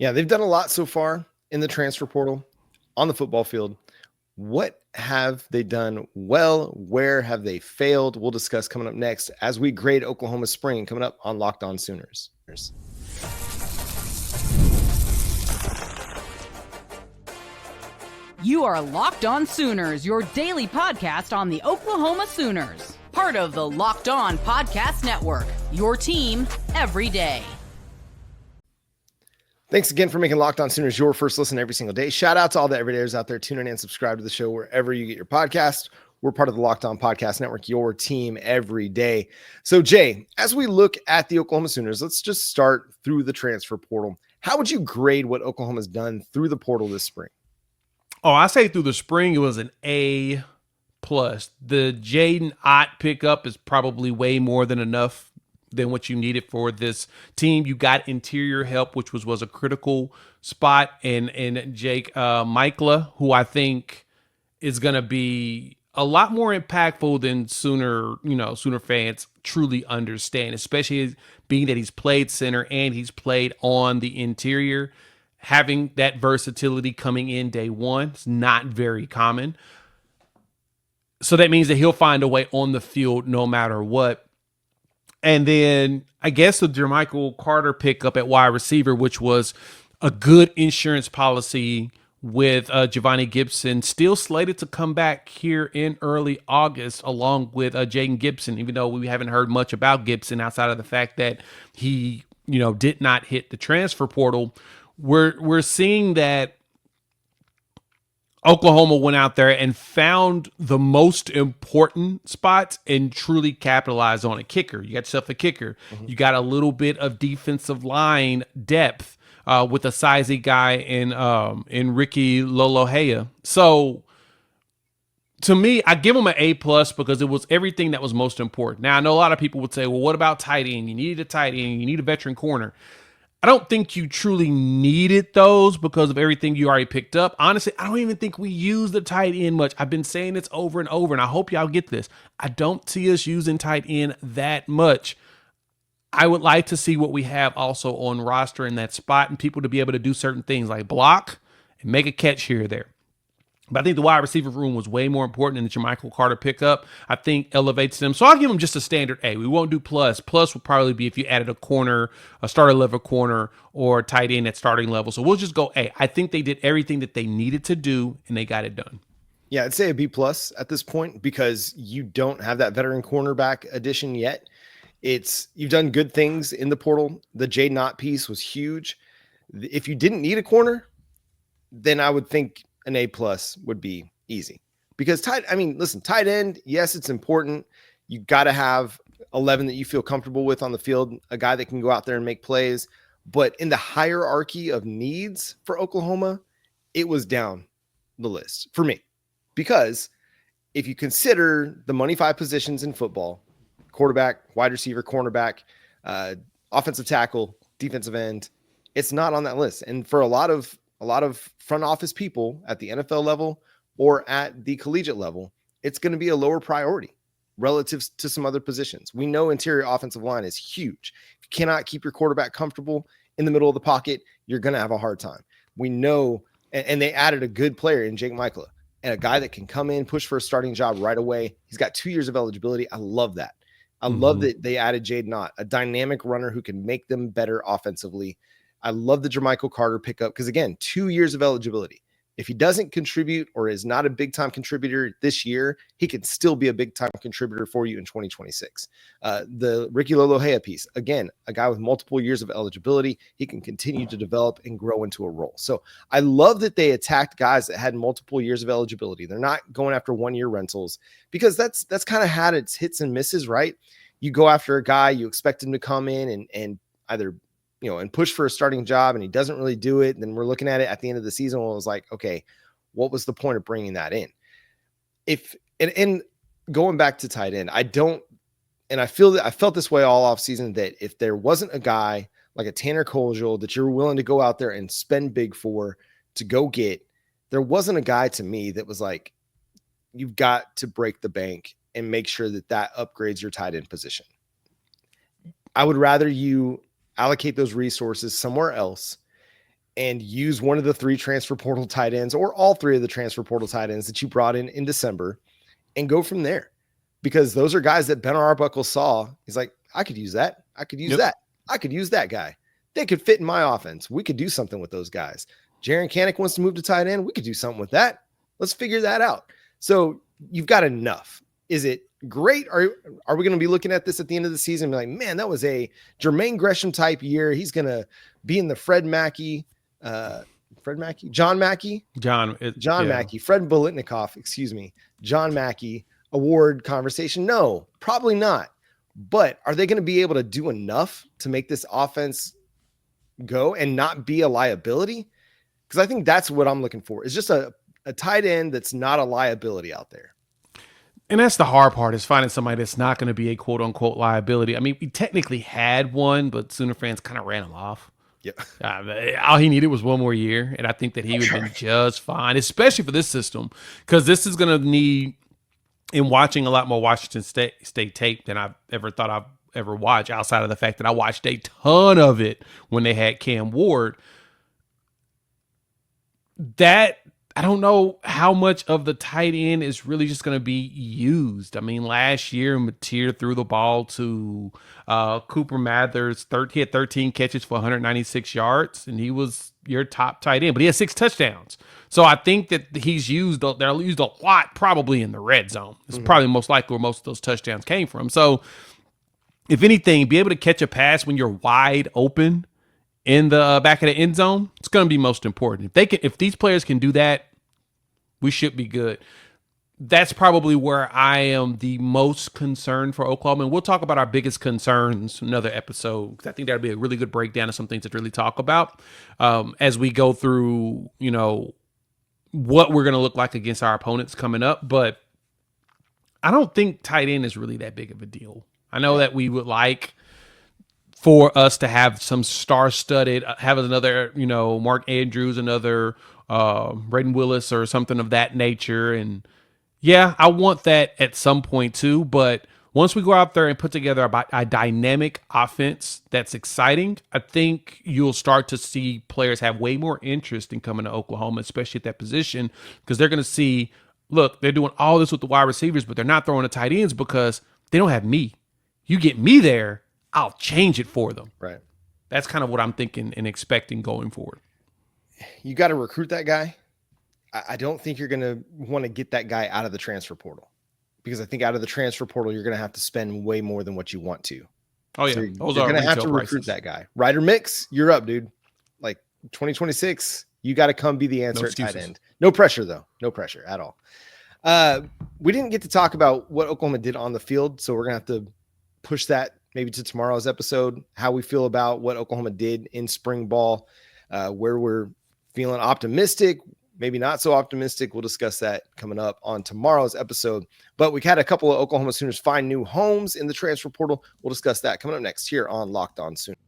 Yeah, they've done a lot so far in the transfer portal on the football field. What have they done well? Where have they failed? We'll discuss coming up next as we grade Oklahoma spring, coming up on Locked On Sooners. You are Locked On Sooners, your daily podcast on the Oklahoma Sooners. Part of the Locked On Podcast Network, your team every day. Thanks again for making Locked On Sooners your first listen every single day. Shout out to all the everydayers out there tuning in and subscribe to the show wherever you get your podcast. We're part of the Locked On Podcast Network, your team every day. So, Jay, as we look at the Oklahoma Sooners, let's just start through the transfer portal. How would you grade what Oklahoma's done through the portal this spring? Oh, I say through the spring, it was an A+. The Jadyn Ott pickup is probably way more than enough than what you needed for this team. You got interior help, which was a critical spot, and Jake Maikkula, who I think is going to be a lot more impactful than Sooner fans truly understand, especially being that he's played center and he's played on the interior. Having that versatility coming in day one is not very common. So that means that he'll find a way on the field no matter what. And then I guess the Jer'Michael Carter pickup at wide receiver, which was a good insurance policy with Giovanni Gibson, still slated to come back here in early August, along with Jaden Gibson, even though we haven't heard much about Gibson outside of the fact that he, did not hit the transfer portal. We're seeing that Oklahoma went out there and found the most important spots and truly capitalized on a kicker. You got yourself a kicker. Mm-hmm. You got a little bit of defensive line depth with a sizey guy in Ricky Lolohea. So to me, I give him an A+ because it was everything that was most important. Now, I know a lot of people would say, well, what about tight end? You needed a tight end. You need a veteran corner. I don't think you truly needed those because of everything you already picked up. Honestly, I don't even think we use the tight end much. I've been saying this over and over, and I hope y'all get this. I don't see us using tight end that much. I would like to see what we have also on roster in that spot and people to be able to do certain things like block and make a catch here or there. But I think the wide receiver room was way more important than the Jer'Michael Carter pickup. I think elevates them. So I'll give them just a standard A. We won't do plus. Plus would probably be if you added a corner, a starter level corner, or tight end at starting level. So we'll just go A. I think they did everything that they needed to do, and they got it done. Yeah, I'd say a B+ at this point because you don't have that veteran cornerback addition yet. You've done good things in the portal. The Jadyn Ott piece was huge. If you didn't need a corner, then I would think an A+ would be easy because tight end. Yes, it's important. You got to have 11 that you feel comfortable with on the field, a guy that can go out there and make plays. But in the hierarchy of needs for Oklahoma, it was down the list for me because if you consider the money 5 positions in football, quarterback, wide receiver, cornerback, offensive tackle, defensive end, it's not on that list. And for a lot of front office people at the NFL level or at the collegiate level, it's going to be a lower priority relative to some other positions. We know interior offensive line is huge. If you cannot keep your quarterback comfortable in the middle of the pocket, you're going to have a hard time. We know, and they added a good player in Jake Maikkula and a guy that can come in, push for a starting job right away. He's got 2 years of eligibility. I love that. I love that they added Jadyn Ott, a dynamic runner who can make them better offensively. I love the Jer'Michael Carter pickup because, again, 2 years of eligibility. If he doesn't contribute or is not a big-time contributor this year, he can still be a big-time contributor for you in 2026. The Ricky Lolohea piece, again, a guy with multiple years of eligibility. He can continue to develop and grow into a role. So I love that they attacked guys that had multiple years of eligibility. They're not going after one-year rentals because that's kind of had its hits and misses, right? You go after a guy, you expect him to come in and either – and push for a starting job, and he doesn't really do it. And then we're looking at it at the end of the season. It was like, okay, what was the point of bringing that in? And going back to tight end, I felt this way all off season that if there wasn't a guy like a Tanner Kohlschel that you're willing to go out there and spend big for to go get, there wasn't a guy to me that was like, you've got to break the bank and make sure that upgrades your tight end position. I would rather you allocate those resources somewhere else and use one of the 3 transfer portal tight ends or all 3 of the transfer portal tight ends that you brought in December and go from there. Because those are guys that Ben Arbuckle saw. He's like, I could use that. I could use that. I could use that guy. They could fit in my offense. We could do something with those guys. Jaren Kanak wants to move to tight end. We could do something with that. Let's figure that out. So you've got enough. Is it great? Are we going to be looking at this at the end of the season and be like, man, that was a Jermaine Gresham type year. He's going to be in the John Mackey, Fred Bolitnikoff, John Mackey award conversation? No, probably not. But are they going to be able to do enough to make this offense go and not be a liability? Because I think that's what I'm looking for, is just a tight end that's not a liability out there. And that's the hard part, is finding somebody that's not going to be a quote unquote liability. I mean, we technically had one, but Sooner fans kind of ran him off. Yeah. All he needed was one more year. And I think that he would have been just fine, especially for this system, because this is going to need, in watching a lot more Washington State tape than I've ever thought I've ever watched, outside of the fact that I watched a ton of it when they had Cam Ward. That, I don't know how much of the tight end is really just going to be used. I mean, last year, Mateer threw the ball to Cooper Mathers. He had 13 catches for 196 yards, and he was your top tight end. But he had 6 touchdowns. So I think that they're used a lot probably in the red zone. It's probably most likely where most of those touchdowns came from. So if anything, be able to catch a pass when you're wide open in the back of the end zone, it's going to be most important. If these players can do that, we should be good. That's probably where I am the most concerned for Oklahoma. And we'll talk about our biggest concerns in another episode, because I think that'll be a really good breakdown of some things to really talk about as we go through, what we're going to look like against our opponents coming up. But I don't think tight end is really that big of a deal. I know that we would like for us to have some star-studded, have another, Mark Andrews, another Braden Willis or something of that nature. And yeah, I want that at some point too. But once we go out there and put together a dynamic offense that's exciting, I think you'll start to see players have way more interest in coming to Oklahoma, especially at that position, because they're going to see, look, they're doing all this with the wide receivers, but they're not throwing the tight ends because they don't have me. You get me there, I'll change it for them. Right. That's kind of what I'm thinking and expecting going forward. You got to recruit that guy. I don't think you're going to want to get that guy out of the transfer portal, because I think out of the transfer portal, you're going to have to spend way more than what you want to. Oh, yeah. So you're going to have to recruit that guy. Ryder Mix, you're up, dude. Like 2026, you got to come be the answer at tight end. No pressure, though. No pressure at all. We didn't get to talk about what Oklahoma did on the field, so we're going to have to push that maybe to tomorrow's episode, how we feel about what Oklahoma did in spring ball, where we're feeling optimistic, maybe not so optimistic. We'll discuss that coming up on tomorrow's episode. But we had a couple of Oklahoma Sooners find new homes in the transfer portal. We'll discuss that coming up next here on Locked On Sooners.